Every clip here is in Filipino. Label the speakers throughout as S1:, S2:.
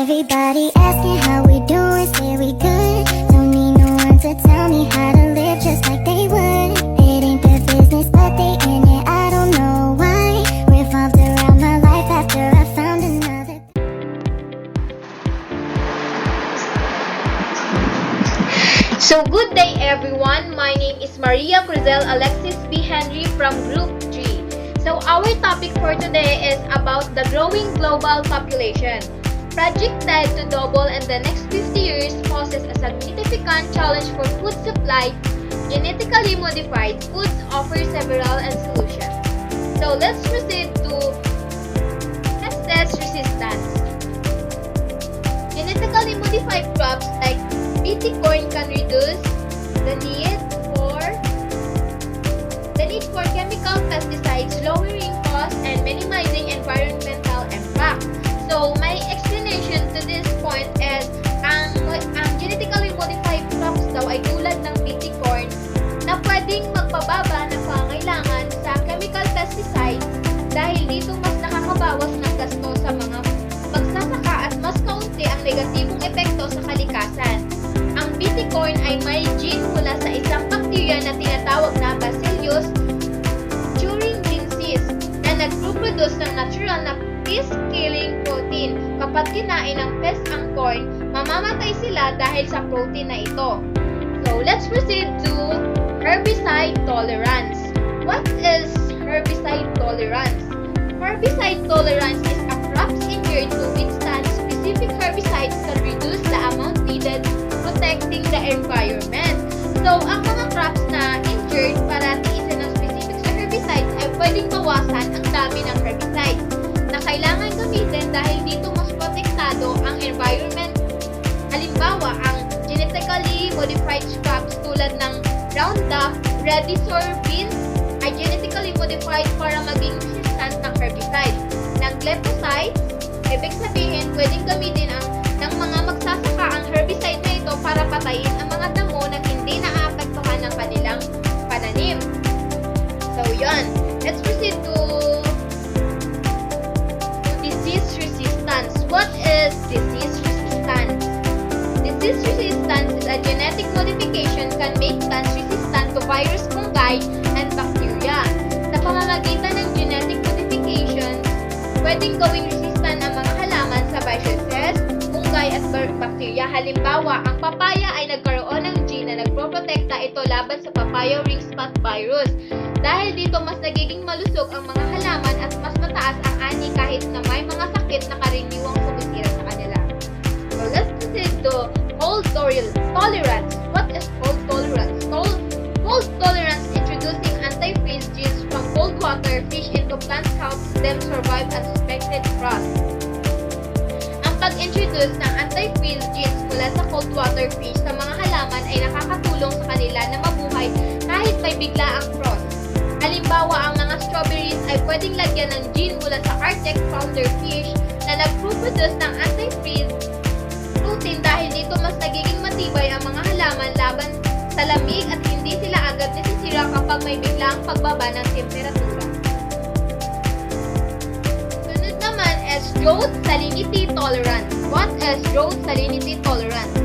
S1: Everybody asking how we doing, say we good. Don't need no one to tell me how to live just like they would. It ain't their business, but they in it, I don't know why. Revolved around my life after I found another.
S2: So good day everyone, my name is Maria Cruzel Alexis B. Henry from Group 3. So our topic for today is about the growing global population. Project Tide to double in the next 50 years poses a significant challenge for food supply. Genetically modified foods offer several solutions. So let's proceed to pest resistance. Genetically modified crops like BT corn can reduce the need for chemical pesticides, lowering costs and minimizing environmental impact. So my explanation to this point is ang genetically modified crops daw ay tulad ng BT corn na pwedeng magpababa ng pangailangan sa chemical pesticides dahil dito mas nakakabawas ng gasto sa mga magsasaka at mas kaunti ang negatibong epekto sa kalikasan. Ang BT corn ay may gene mula sa isang bakterya na tinatawag na Bacillus thuringiensis na nagproproduce ng natural na pest-killing protein. Kapag kinain ng pest ang corn, mamamatay sila dahil sa protein na ito. So, let's proceed to herbicide tolerance. What is herbicide tolerance? Herbicide tolerance is a crops engineered to withstand specific herbicides can reduce the amount needed protecting the environment. So, ang mga crops na engineered para tiisin ng specific sa herbicides ay pwedeng bawasan ang dami ng herbicides na kailangan gamitin dahil dito mas protektado ang environment. Halimbawa, ang genetically modified crops tulad ng Roundup, Ready soybeans ay genetically modified para maging resistant ng herbicide. Ng glyphosate, ibig sabihin pwedeng gamitin ng mga magsasaka ang herbicide na ito para patayin ang mga damo na hindi naaapektuhan ng kanilang pananim. So, yun. Let's proceed to disease resistance. What is disease resistance? Disease resistance is a genetic modification can make plants resistant to virus, fungi, and bacteria. Sa pamamagitan ng genetic modification, pwedeng gawing resistant ang mga halaman sa viruses, fungi, at bacteria. Halimbawa, ang papaya ay nagkaroon ng gene na nagproprotekta ito laban sa papaya ring spot virus. Dahil dito, mas nagiging malusog ang mga halaman at mas mataas ang ani kahit na may mga sakit na karaniwang sumisira sa kanila. So, let's proceed to cold tolerance. What is cold tolerance? Cold tolerance introducing antifreeze genes from cold water fish into plants helps them survive unsuspected frost. Ang pag-introduce ng antifreeze genes mula sa cold water fish sa mga halaman ay nakakatulong sa kanila na mabuhay kahit may biglaang frost. Halimbawa, ang mga strawberries ay pwedeng lagyan ng gene mula sa Arctic flounder fish na nagproproduce ng antifreeze protein dahil dito mas nagiging matibay ang mga halaman laban sa lamig at hindi sila agad nasisira kapag may biglaang pagbaba ng temperatura. Sunod naman is drought salinity tolerance. What is drought salinity tolerance?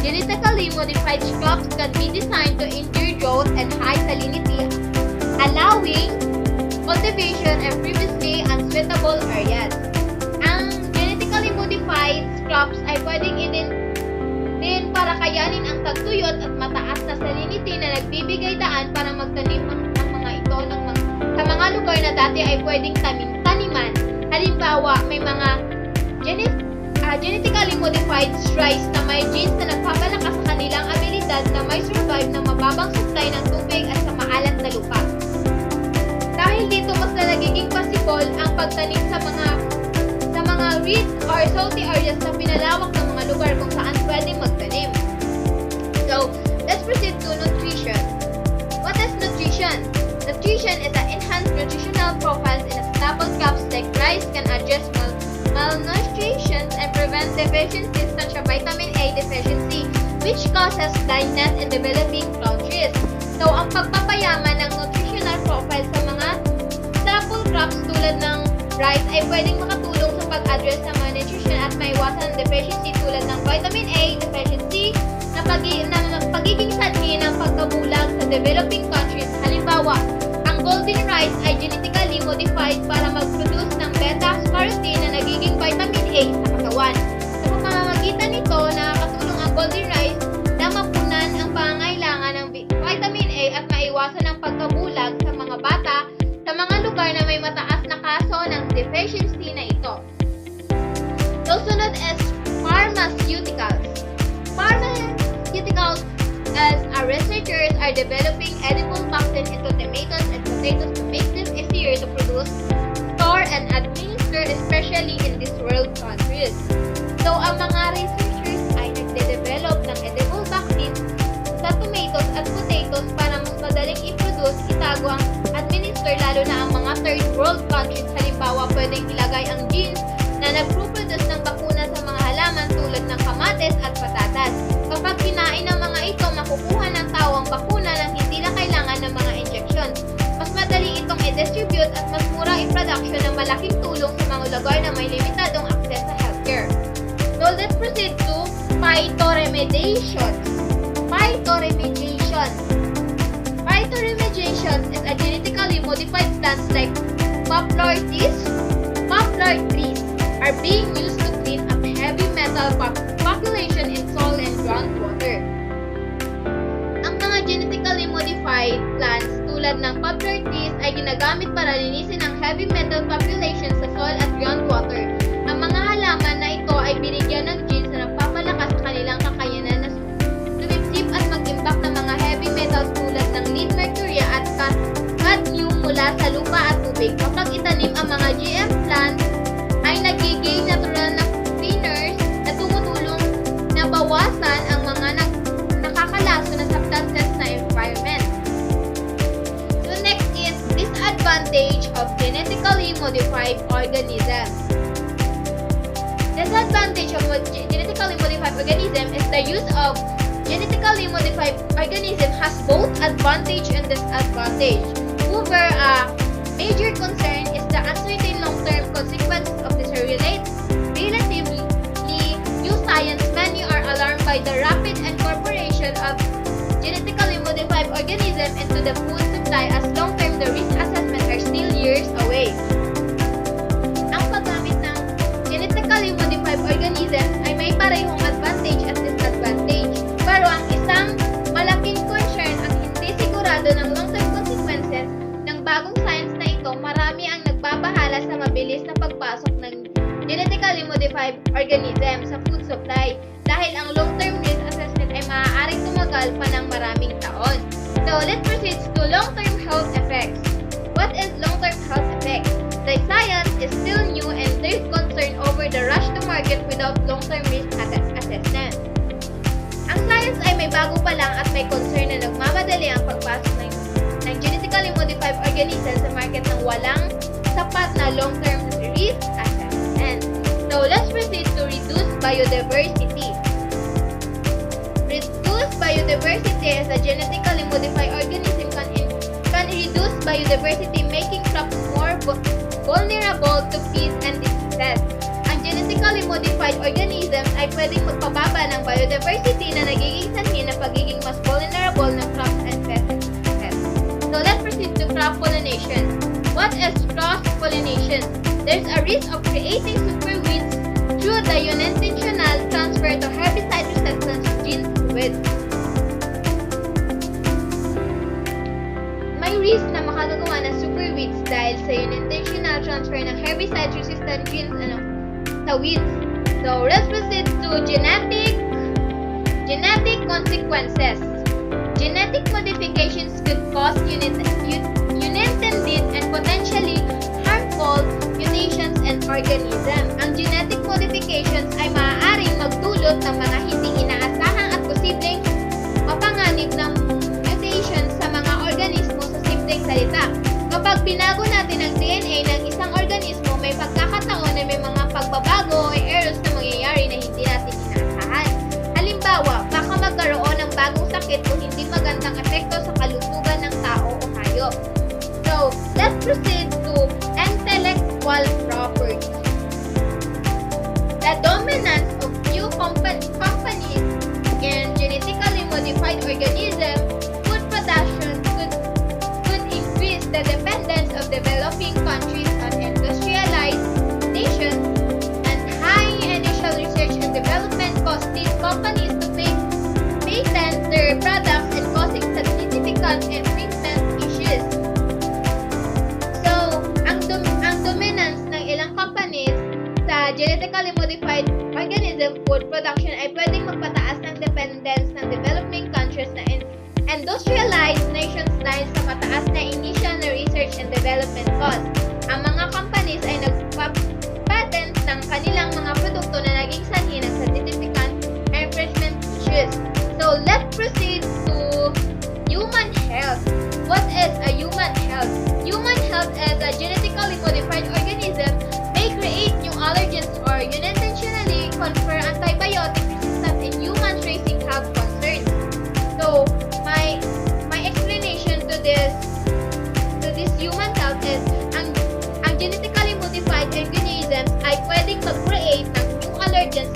S2: Genetically modified crops can be designed to endure drought and high salinity, allowing cultivation in previously unsuitable areas. Ang genetically modified crops ay pwedeng din para kayanin ang tagtuyot at mataas na salinity na nagbibigay daan para magtanim ang mga ito sa mga lugar na dati ay pwedeng taniman. Halimbawa, may mga genetically modified rice na may genes na nagpapalakas sa kanilang abilidad na may survive ng mababang supply ng tubig at sa maalat na lupa. Dahil dito mas na nagiging possible ang pagtanim sa mga rich or salty areas na pinalawak ng mga lugar kung saan pwedeng magtanim. So, let's proceed to nutrition. What is nutrition? Nutrition is an enhanced nutritional profiles in a staple crops like rice can address malnutrition and prevent deficiencies such as vitamin A deficiency, which causes blindness in developing countries. So, ang pagpapayaman ng nutritional profile sa mga staple crops tulad ng rice ay pwedeng makatulong sa pag-address sa malnutrition condition at maiwasan ang deficiency tulad ng vitamin A deficiency na pagiging sanhi ng pagkabulag sa developing countries. Halimbawa, ang golden rice ay genetically modified para mag-produce ng beta-carotene na nagiging vitamin A sa katawan. Sa pamamagitan nito, nakakatulong ang golden rice na mapunan ang pangangailangan ng vitamin A at maiwasan ang pagkabulag sa mga bata sa mga lugar na may mataas na kaso ng deficiency na ito. Sunod is pharmaceuticals. Pharmaceuticals as our researchers are developing edible toxin into tomatoes and potatoes to make them easier to produce, store, and administer, especially in these world countries. So, ang mga researchers ay nagde-develop ng edible toxin sa tomatoes at potatoes para mas madaling i-produce, itago ang administer, lalo na ang mga third world countries. Halimbawa, pwedeng ilagay ang genes na nagpo-produce ng bakuna sa mga halaman tulad ng kamatis at patatas. Kapag kinain ng mga ito, makukuha ng tao ang bakuna nang hindi na kailangan ng mga injection. Mas madali itong i-distribute at mas mura i-production ng malaking tulong sa mga lugar na may limitadong access sa healthcare. So let's proceed to phytoremediation. Phytoremediation is a genetically modified plants like poplar trees are being used to clean up heavy metal population in soil and groundwater. Ang mga genetically modified plants tulad ng poplar trees ay ginagamit para linisin ang heavy metal population sa soil at groundwater. Ang mga halaman na ito ay binigyan ng genes na nagpapalakas sa kanilang kakayanan na sumipsip at mag-imbak ng mga heavy metals tulad ng lead, mercury at cadmium mula sa lupa at tubig. Kapag itanim ang mga GM plants, ay nagiging natural na cleaners na tumutulong na bawasan ang mga nakakalaso na substances na environment. So next is disadvantage of genetically modified organisms. Disadvantage of genetically modified organism is the use of genetically modified organism has both advantage and disadvantage. However, a major concern is the uncertain long-term consequences of this relatively new science. Many are alarmed by the rapid incorporation of genetically modified organisms into the food supply as long-term the risk assessment are still years away. Ang paggamit ng genetically modified organisms ay may parehong advantage at disadvantage. Pero ang isang malaking concern ang hindi sigurado ng long-term consequences ng bagong science na ito. Marami ang nagbabahala sa mabilis na pagpasok ng genetically modified organism sa food supply dahil ang long-term risk assessment ay maaaring tumagal pa ng maraming taon. So, let's proceed to long-term health effects. What is long-term health effects? The science is still new and there's concern over the rush to market without long-term risk assessment. Ang science ay may bago pa lang at may concern na nagmamadali ang pagpasok ng genetically modified organisms sa market ng walang sapat na long-term risk assessment. So, let's proceed to reduce biodiversity. Reduce biodiversity as a genetically modified organism can reduce biodiversity, making crops more vulnerable to pests and diseases. Ang genetically modified organisms ay pwedeng magpababa ng biodiversity na nagiging sanhi na pagiging mas vulnerable ng crops and pests. So, let's proceed to crop pollination. What is cross-pollination? There's a risk of creating superweeds through the unintentional transfer to herbicide resistance genes to weeds. May risk na makagagawa ng superweeds dahil sa unintentional transfer ng herbicide resistant genes sa weeds. So, let's proceed to genetic consequences. Genetic modifications could cause unintended and potentially harmful mutations in organisms. Ang genetic modifications ay maaaring magdulot ng mga hindi inaasahang at posibleng mapanganib ng mutations sa mga organismo sa simpleng salita. Kapag binago natin ang DNA ng isang organismo, may pagkakataon na may mga pagbabago o errors na mangyayari na hindi natin inaasahan. Halimbawa, baka magkaroon ng bagong sakit o hindi magandang epekto sa kalusugan ng tao o hayop. So, let's proceed to intellectual property. The extensive food production ay pwedeng magpataas ng dependence ng developing countries na industrialized nations dahil sa mataas na initial na research and development cost. Ang mga companies ay nagpa-patent ng kanilang mga produkto na naging sanhi ng significant infringement issues. So, let's proceed to human health. What is a human health? Human health is a genetically modified organism may create new allergens or unintentionally confer antibiotic resistance in humans raising health concerns. So, my explanation to this human health is ang genetically modified organisms ay pwedeng mag-create ng new allergens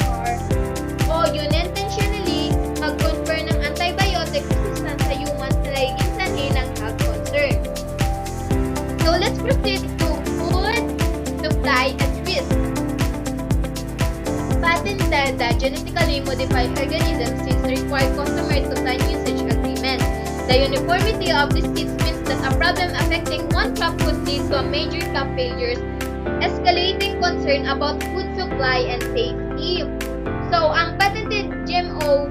S2: o unintentionally mag-confer ng antibiotic resistance sa humans na nagiging sanhi ng health concern. So, let's proceed to food supply at risk. Patented genetically modified organisms since require customers to sign usage agreements. The uniformity of these seeds means that a problem affecting one crop could lead to a major crop failures, escalating concern about food supply and safety. So, ang patented GMO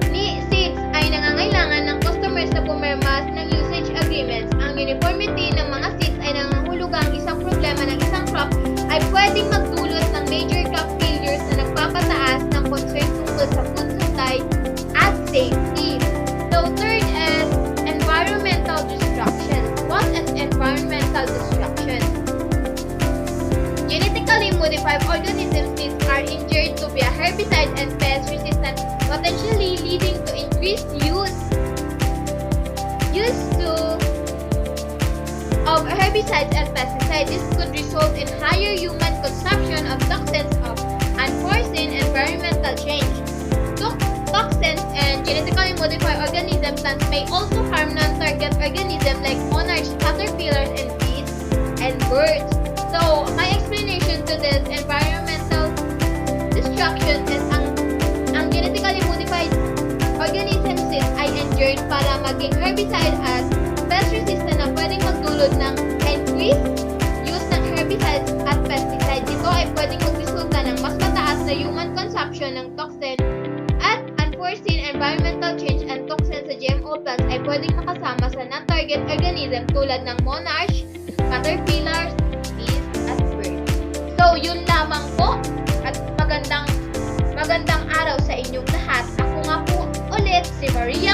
S2: ni seeds ay nangangailangan ng customers na pumirma ng usage agreements. Ang uniformity ng mga seeds ay nangangahulugang isang problema ng isang crop ay pwedeng magdulot ng major crop failures na nagpapataas ng concern tungkol sa food supply at safety. So, third is environmental destruction. What is environmental destruction? Genetically modified organisms are engineered to be a herbicide and pest resistant, potentially leading to increased use of herbicides and pesticides. This could result in higher human consumption of toxins of unforeseen environmental change. Toxins and genetically modified organisms may also harm non-target organisms like monarchs, caterpillars, and bees and birds. So, my explanation to this environmental destruction is ang genetically modified organisms ay engineered para maging herbicide at pest resistant na pwedeng magdulot ng increased use ng herbicides at pesticides. Ito ay pwedeng magresulta ng mas mataas na human consumption ng toxin at unforeseen environmental change and toxins sa GMO plants ay pwedeng makasama sa non-target organism tulad ng monarch, caterpillars, bees, at birds. So, yun lamang po at magandang araw sa inyong lahat. Ako nga po ulit si Maria